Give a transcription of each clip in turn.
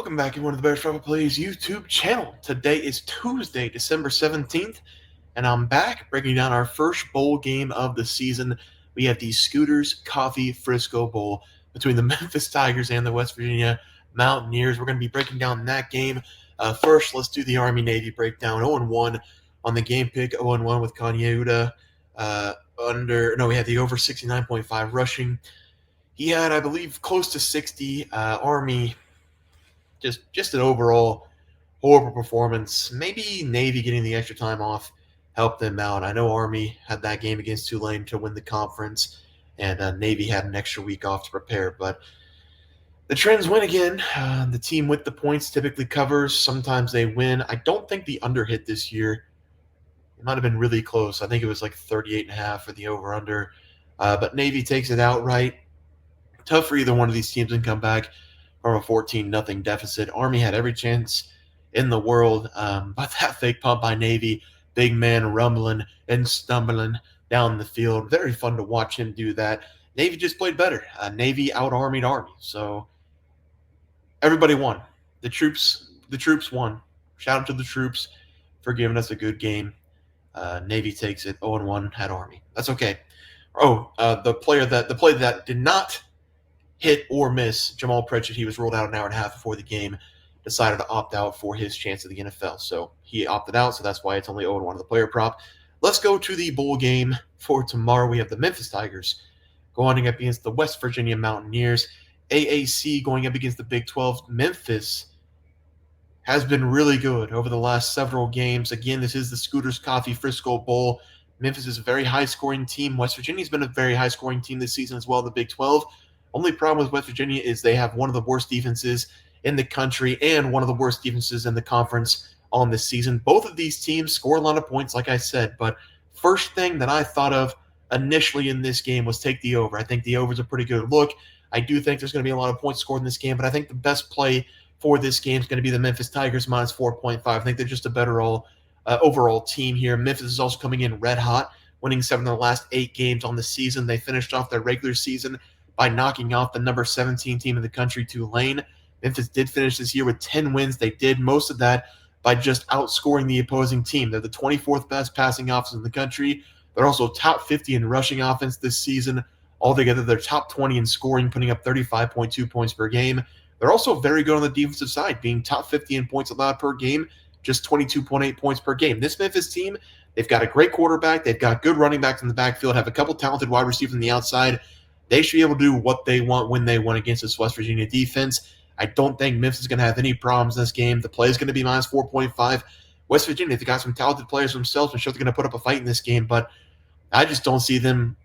Welcome back to one of the Bears Travel Plays YouTube channel. Today is Tuesday, December 17th, and I'm back breaking down our first bowl game of the season. We have the Scooters Coffee Frisco Bowl between the Memphis Tigers and the West Virginia Mountaineers. We're going to be breaking down that game. First, let's do the Army-Navy breakdown. 0-1 on the game pick, 0-1 with Kanyeuda. We had the over 69.5 rushing. He had, I believe, close to 60. Army, just an overall horrible performance. Maybe Navy getting the extra time off helped them out. I know Army had that game against Tulane to win the conference, and Navy had an extra week off to prepare. But the Trends win again. The team with the points typically covers. Sometimes they win. I don't think the under hit this year. It might have been really close. I think it was like 38.5 for the over-under. But Navy takes it outright. Tough for either one of these teams to come back from a 14-0 deficit. Army had every chance in the world, but that fake punt by Navy, big man rumbling and stumbling down the field. Very fun to watch him do that. Navy just played better. Navy out-Armied Army, so everybody won. The troops won. Shout out to the troops for giving us a good game. Navy takes it 0-1 at Army. That's okay. The play that did not hit or miss, Jamal Pritchett, he was ruled out an hour and a half before the game, decided to opt out for his chance at the NFL. So he opted out, so that's why it's only 0-1 on the player prop. Let's go to the bowl game for tomorrow. We have the Memphis Tigers going up against the West Virginia Mountaineers. AAC going up against the Big 12. Memphis has been really good over the last several games. Again, this is the Scooters Coffee Frisco Bowl. Memphis is a very high-scoring team. West Virginia's been a very high-scoring team this season as well in the Big 12. Only problem with West Virginia is they have one of the worst defenses in the country and one of the worst defenses in the conference on this season. Both of these teams score a lot of points, like I said, but first thing that I thought of initially in this game was take the over. I think the over is a pretty good look. I do think there's going to be a lot of points scored in this game, but I think the best play for this game is going to be the Memphis Tigers minus 4.5. I think they're just a better overall team here. Memphis is also coming in red hot, winning 7 of their last 8 games on the season. They finished off their regular season by knocking off the number 17 team in the country, Tulane. Memphis did finish this year with 10 wins. They did most of that by just outscoring the opposing team. They're the 24th best passing offense in the country. They're also top 50 in rushing offense this season. Altogether, they're top 20 in scoring, putting up 35.2 points per game. They're also very good on the defensive side, being top 50 in points allowed per game, just 22.8 points per game. This Memphis team, they've got a great quarterback. They've got good running backs in the backfield, have a couple talented wide receivers on the outside. They should be able to do what they want when they want against this West Virginia defense. I don't think Memphis is going to have any problems in this game. The play is going to be minus 4.5. West Virginia, they've got some talented players themselves. I'm sure they're going to put up a fight in this game, but I just don't see them.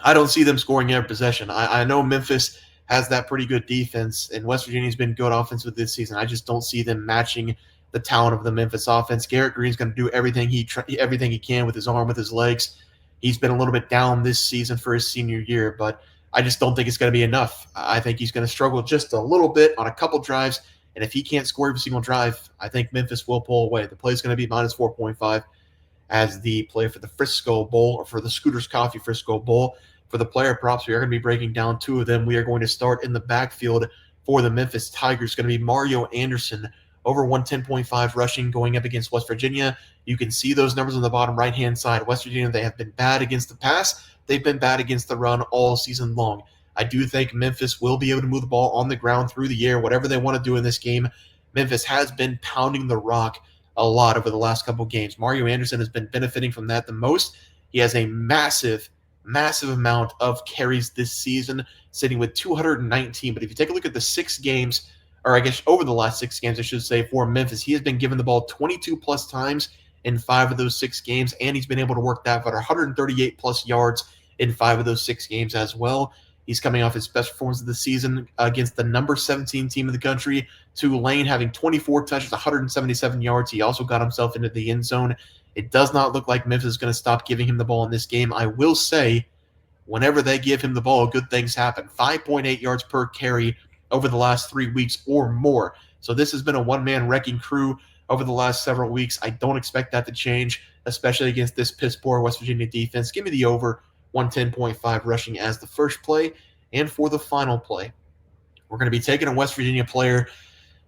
I don't see them scoring every possession. I know Memphis has that pretty good defense, and West Virginia's been good offensive this season. I just don't see them matching the talent of the Memphis offense. Garrick Green is going to do everything he can with his arm, with his legs. He's been a little bit down this season for his senior year, but I just don't think it's going to be enough. I think he's going to struggle just a little bit on a couple drives, and if he can't score every single drive, I think Memphis will pull away. The play is going to be minus 4.5 as the play for the Frisco Bowl, or for the Scooters Coffee Frisco Bowl. For the player props, we are going to be breaking down 2 of them. We are going to start in the backfield for the Memphis Tigers. It's going to be Mario Anderson, over 110.5 rushing, going up against West Virginia. You can see those numbers on the bottom right-hand side. West Virginia, they have been bad against the pass. They've been bad against the run all season long. I do think Memphis will be able to move the ball on the ground through the air, whatever they want to do in this game. Memphis has been pounding the rock a lot over the last couple games. Mario Anderson has been benefiting from that the most. He has a massive amount of carries this season, sitting with 219. But if you take a look at the 6 games, or I guess over the last 6 games, I should say, for Memphis, he has been given the ball 22-plus times in 5 of those 6 games, and he's been able to work that for 138-plus yards in 5 of those 6 games as well. He's coming off his best performance of the season against the number 17 team in the country, Tulane, having 24 touches, 177 yards. He also got himself into the end zone. It does not look like Memphis is going to stop giving him the ball in this game. I will say, whenever they give him the ball, good things happen. 5.8 yards per carry over the last 3 weeks or more. So this has been a one-man wrecking crew over the last several weeks. I don't expect that to change, especially against this piss-poor West Virginia defense. Give me the over 110.5 rushing as the first play. And for the final play, we're going to be taking a West Virginia player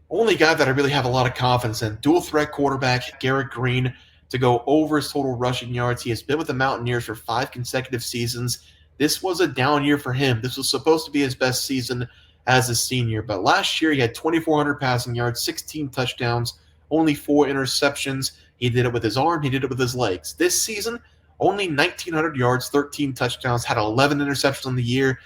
Only guy that I really have a lot of confidence in, dual threat quarterback Garrick Green, to go over his total rushing yards. He has been with the Mountaineers for 5 consecutive seasons. This was a down year for him. This was supposed to be his best season as a senior, but last year he had 2,400 passing yards, 16 touchdowns, only 4 interceptions. He did it with his arm, he did it with his legs. This season, only 1,900 yards, 13 touchdowns, had 11 interceptions on the year.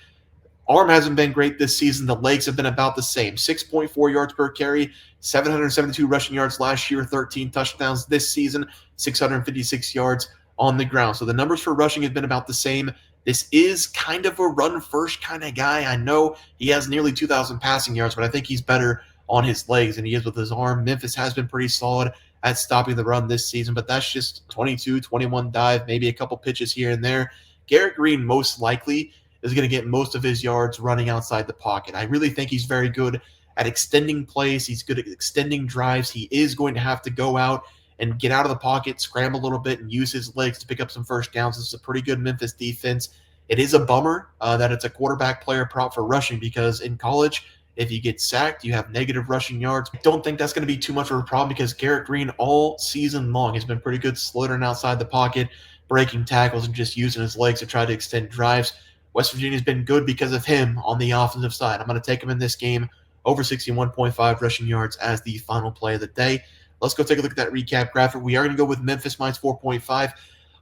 Arm hasn't been great this season. The legs have been about the same. 6.4 yards per carry, 772 rushing yards last year, 13 touchdowns this season, 656 yards on the ground. So the numbers for rushing have been about the same. This is kind of a run first kind of guy. I know he has nearly 2,000 passing yards, but I think he's better on his legs than he is with his arm. Memphis has been pretty solid at stopping the run this season, but that's just 22, 21 dive, maybe a couple pitches here and there. Garrett Green most likely is going to get most of his yards running outside the pocket. I really think he's very good at extending plays. He's good at extending drives. He is going to have to go out and get out of the pocket, scramble a little bit, and use his legs to pick up some first downs. This is a pretty good Memphis defense. It is a bummer that it's a quarterback player prop for rushing, because in college, if you get sacked, you have negative rushing yards. I don't think that's going to be too much of a problem, because Garrett Green all season long has been pretty good slithering outside the pocket, breaking tackles, and just using his legs to try to extend drives. West Virginia's been good because of him on the offensive side. I'm going to take him in this game over 61.5 rushing yards as the final play of the day. Let's go take a look at that recap graphic. We are going to go with Memphis minus 4.5. I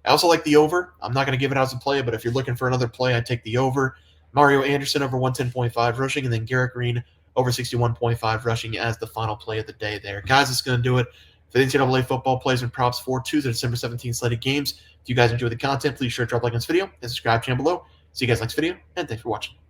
also like the over. I'm not going to give it out as a play, but if you're looking for another play, I'd take the over. Mario Anderson over 110.5 rushing, and then Garrett Green over 61.5 rushing as the final play of the day there. Guys, that's going to do it for the NCAA football plays and props for Tuesday, December 17th slated games. If you guys enjoy the content, please sure to drop a like on this video and subscribe to the channel below. See you guys next video, and thanks for watching.